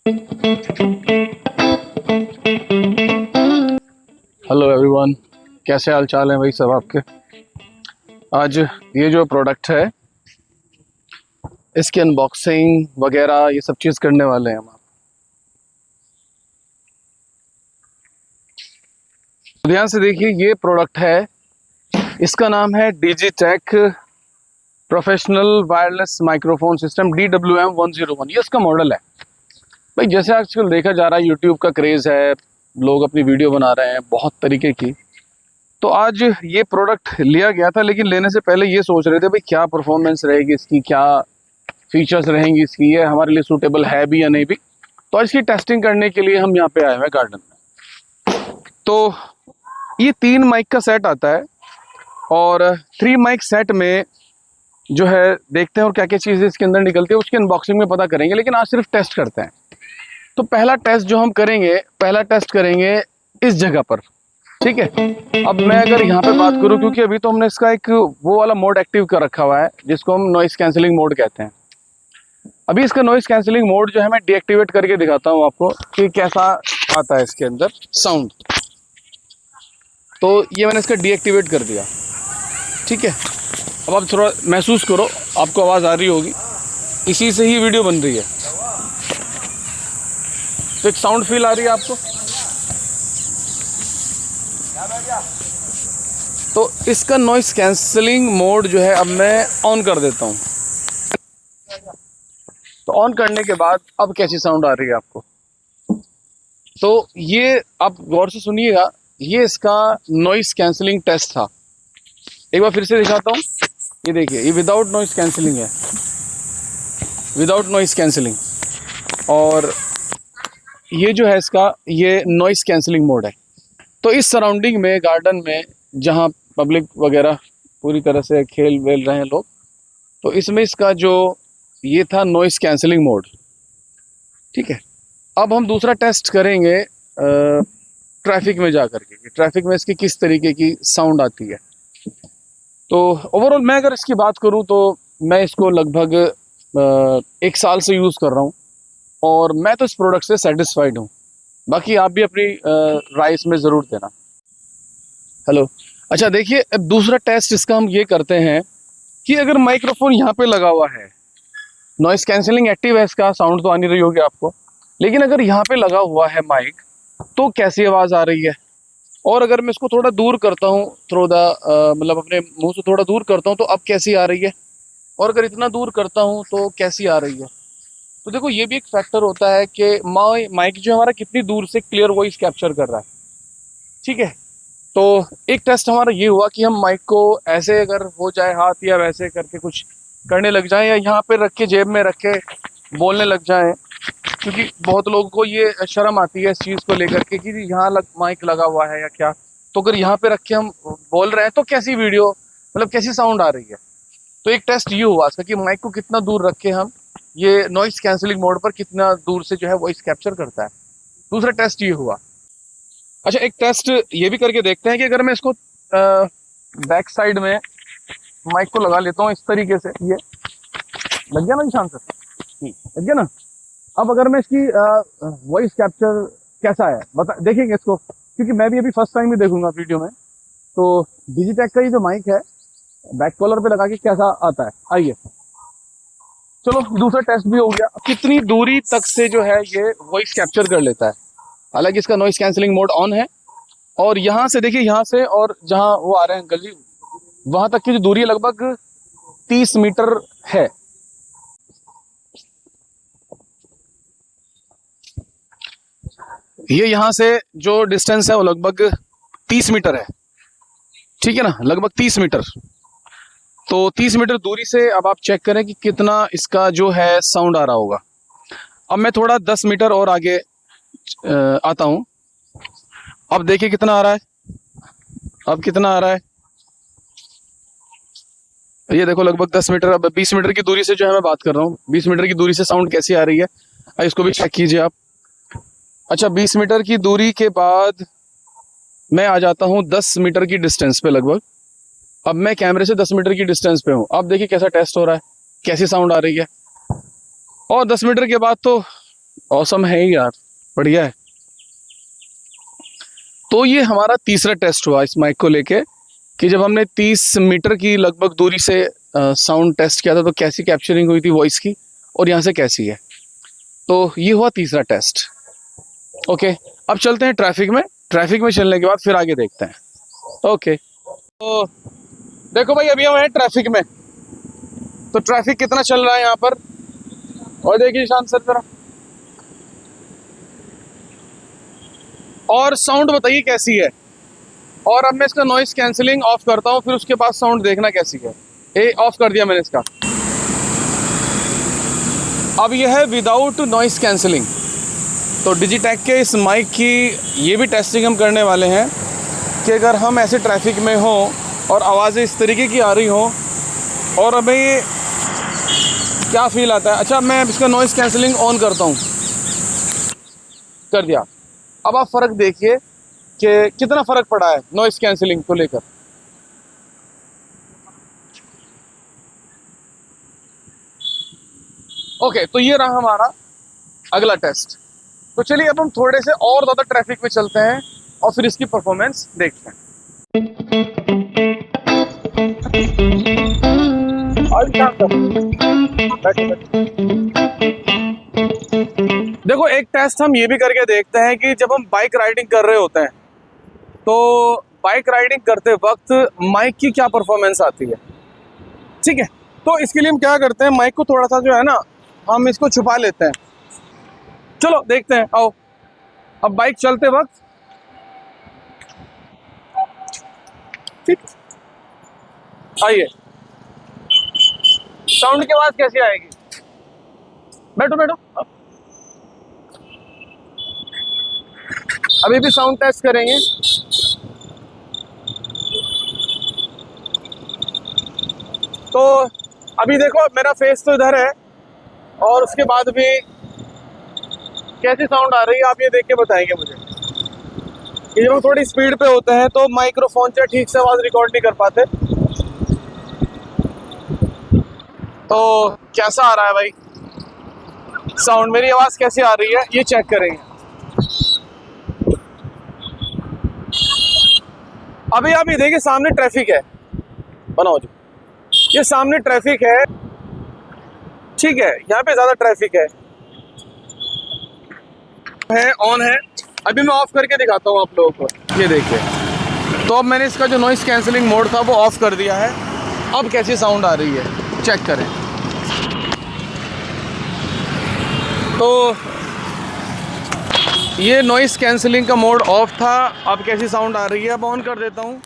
Hello everyone, कैसे हाल चाल है भाई सब आपके। आज ये जो प्रोडक्ट है इसकी अनबॉक्सिंग वगैरह ये सब चीज़ करने वाले हैं हम। तो ध्यान से देखिए, ये प्रोडक्ट है, इसका नाम है Digitek professional wireless microphone system DWM-101। ये इसका मॉडल है भाई। जैसे आजकल देखा जा रहा है यूट्यूब का क्रेज़ है, लोग अपनी वीडियो बना रहे हैं बहुत तरीके की। तो आज ये प्रोडक्ट लिया गया था, लेकिन लेने से पहले ये सोच रहे थे भाई क्या परफॉर्मेंस रहेगी इसकी, क्या फीचर्स रहेंगी इसकी, ये हमारे लिए सूटेबल है भी या नहीं भी। तो आज इसकी टेस्टिंग करने के लिए हम यहाँ पे आए हुए हैं गार्डन में। तो ये 3 माइक का सेट आता है और 3 माइक सेट में जो है देखते हैं और क्या क्या चीज़ें इसके अंदर निकलती है उसकी अनबॉक्सिंग में पता करेंगे, लेकिन आज सिर्फ टेस्ट करते हैं। तो पहला टेस्ट जो हम करेंगे, पहला टेस्ट करेंगे इस जगह पर, ठीक है। अब मैं अगर यहाँ पे बात करूँ, क्योंकि अभी तो हमने इसका एक वो वाला मोड एक्टिव कर रखा हुआ है जिसको हम नॉइस कैंसिलिंग मोड कहते हैं। अभी इसका नॉइस कैंसिलिंग मोड जो है मैं डीएक्टिवेट करके दिखाता हूँ आपको कि कैसा आता है इसके अंदर साउंड। तो ये मैंने इसका डीएक्टिवेट कर दिया, ठीक है। अब आप थोड़ा महसूस करो, आपको आवाज़ आ रही होगी, इसी से ही वीडियो बन रही है। तो एक साउंड फील आ रही है आपको। तो इसका नॉइस कैंसलिंग मोड जो है अब मैं ऑन कर देता हूँ। तो ऑन करने के बाद अब कैसी साउंड आ रही है आपको। तो ये आप गौर से सुनिएगा, ये इसका नॉइस कैंसलिंग टेस्ट था। एक बार फिर से दिखाता हूँ। ये देखिए, ये विदाउट नॉइस कैंसलिंग है, विदाउट नॉइस कैंसलिंग। और ये जो है इसका, ये नॉइस कैंसलिंग मोड है। तो इस सराउंडिंग में, गार्डन में जहाँ पब्लिक वगैरह पूरी तरह से खेल वेल रहे हैं लोग, तो इसमें इसका जो ये था नॉइस कैंसलिंग मोड, ठीक है। अब हम दूसरा टेस्ट करेंगे ट्रैफिक में जा कर के, ट्रैफिक में इसकी किस तरीके की साउंड आती है। तो ओवरऑल मैं अगर इसकी बात करूं तो मैं इसको लगभग 1 साल से यूज़ कर रहा हूं और मैं तो इस प्रोडक्ट से सेटिस्फाइड हूं। बाकी आप भी अपनी राय इसमें ज़रूर देना। हेलो, अच्छा देखिए, अब दूसरा टेस्ट इसका हम ये करते हैं कि अगर माइक्रोफोन यहाँ पे लगा हुआ है, नॉइस कैंसलिंग एक्टिव है, इसका साउंड तो आ नहीं रही होगी आपको, लेकिन अगर यहाँ पे लगा हुआ है माइक तो कैसी आवाज़ आ रही है। और अगर मैं इसको थोड़ा दूर करता हूँ, मतलब अपने मुंह से थोड़ा दूर करता हूँ तो अब कैसी आ रही है। और अगर इतना दूर करता हूँ तो कैसी आ रही है। तो देखो, ये भी एक फैक्टर होता है कि माइक जो हमारा कितनी दूर से क्लियर वॉइस कैप्चर कर रहा है, ठीक है। तो एक टेस्ट हमारा ये हुआ कि हम माइक को ऐसे अगर हो जाए हाथ, या वैसे करके कुछ करने लग जाएं, या यहाँ पे रख के जेब में रख के बोलने लग जाएं, क्योंकि बहुत लोगों को ये शर्म आती है इस चीज़ को लेकर के कि यहाँ माइक लगा हुआ है या क्या। तो अगर यहाँ पे रख के हम बोल रहे हैं तो कैसी वीडियो, मतलब कैसी साउंड आ रही है। तो एक टेस्ट ये हुआ इसका कि माइक को कितना दूर रख के हम ये नॉइस कैंसलिंग मोड पर कितना दूर से जो है वॉइस कैप्चर करता है। दूसरा टेस्ट ये हुआ। अच्छा, एक टेस्ट ये भी करके देखते हैं कि अगर मैं इसको बैक साइड में माइक को लगा लेता हूँ इस तरीके से, ये लग गया ना निशान से, लग गया ना। अब अगर मैं इसकी वॉइस कैप्चर कैसा है बता देखेंगे इसको, क्योंकि मैं भी अभी फर्स्ट टाइम ही देखूंगा वीडियो में। तो डिजिटेक का ये जो माइक है, बैक कॉलर पे लगा के कैसा आता है, आइए। चलो, दूसरा टेस्ट भी हो गया। कितनी दूरी तक से जो है ये वॉइस कैप्चर कर लेता है। हालांकि इसका नॉइस कैंसलिंग मोड ऑन है, और यहाँ से देखिए, यहाँ से और जहाँ वो आ रहे हैं अंकल जी, वहां तक की जो दूरी लगभग 30 मीटर है। ये यहाँ से जो डिस्टेंस है वो लगभग 30 मीटर है, ठीक है ना, लगभग 30 मीटर। तो 30 मीटर दूरी से अब आप चेक करें कि कितना इसका जो है साउंड आ रहा होगा। अब मैं थोड़ा 10 मीटर और आगे आता हूँ। अब देखिए कितना आ रहा है, अब कितना आ रहा है, ये देखो लगभग 10 मीटर। अब 20 मीटर की दूरी से जो है मैं बात कर रहा हूँ, 20 मीटर की दूरी से साउंड कैसी आ रही है, इसको भी चेक कीजिए आप। अच्छा, 20 मीटर की दूरी के बाद मैं आ जाता हूँ 10 मीटर की डिस्टेंस पे लगभग। अब मैं कैमरे से 10 मीटर की डिस्टेंस पे हूँ। अब देखिए कैसा टेस्ट हो रहा है, कैसी साउंड आ रही है। और 10 मीटर के बाद तो ऑसम है ही यार, बढ़िया है। तो ये हमारा तीसरा टेस्ट हुआ इस माइक को लेके कि जब हमने 30 मीटर की लगभग दूरी से साउंड टेस्ट किया था तो कैसी कैप्चरिंग हुई थी वॉइस की, और यहाँ से कैसी है। तो ये हुआ तीसरा टेस्ट। ओके, अब चलते हैं ट्रैफिक में। ट्रैफिक में चलने के बाद फिर आगे देखते हैं। ओके, तो देखो भाई, अभी हम हैं ट्रैफिक में। तो ट्रैफिक कितना चल रहा है यहाँ पर, और देखिए शांत सर जरा, और साउंड बताइए कैसी है। और अब मैं इसका नॉइस कैंसिलिंग ऑफ करता हूँ, फिर उसके बाद साउंड देखना कैसी है। ऑफ कर दिया मैंने इसका। अब यह है विदाउट नॉइस कैंसिलिंग। तो डिजिटेक के इस माइक की ये भी टेस्टिंग हम करने वाले हैं कि अगर हम ऐसे ट्रैफिक में हों और आवाज़ें इस तरीके की आ रही हों और हमें क्या फील आता है। अच्छा, मैं इसका नॉइस कैंसिलिंग ऑन करता हूँ, कर दिया। अब आप फ़र्क देखिए कि कितना फ़र्क पड़ा है नॉइस कैंसिलिंग को लेकर। ओके, तो ये रहा हमारा अगला टेस्ट। तो चलिए अब हम थोड़े से और ज़्यादा ट्रैफिक में चलते हैं और फिर इसकी परफॉर्मेंस देखते हैं। देखो, एक टेस्ट हम ये भी करके देखते हैं कि जब हम बाइक राइडिंग कर रहे होते हैं तो बाइक राइडिंग करते वक्त माइक की क्या परफॉर्मेंस आती है। ठीक है, तो इसके लिए हम क्या करते हैं, माइक को थोड़ा सा जो है ना, हम इसको छुपा लेते हैं। चलो देखते हैं, आओ। अब बाइक चलते वक्त, ठीक, आइए, साउंड की आवाज कैसी आएगी। बैठो बैठो, अभी भी साउंड टेस्ट करेंगे। तो अभी देखो, मेरा फेस तो इधर है और उसके बाद भी कैसी साउंड आ रही है आप ये देख के बताएंगे मुझे। कि जब हम थोड़ी स्पीड पे होते हैं तो माइक्रोफोन से ठीक से आवाज़ रिकॉर्ड नहीं कर पाते। तो कैसा आ रहा है भाई साउंड, मेरी आवाज़ कैसी आ रही है ये चेक करेंगे। अभी आप ये देखिए, सामने ट्रैफिक है, बनाओ जी, ये सामने ट्रैफिक है, ठीक है, यहाँ पे ज़्यादा ट्रैफिक है, ऑन है। अभी मैं ऑफ करके दिखाता हूँ आप लोगों को, ये देखिए। तो अब मैंने इसका जो नॉइस कैंसिलिंग मोड था वो ऑफ कर दिया है। अब कैसी साउंड आ रही है चेक करें। तो ये नॉइस कैंसिलिंग का मोड ऑफ था, अब कैसी साउंड आ रही है, अब ऑन कर देता हूँ।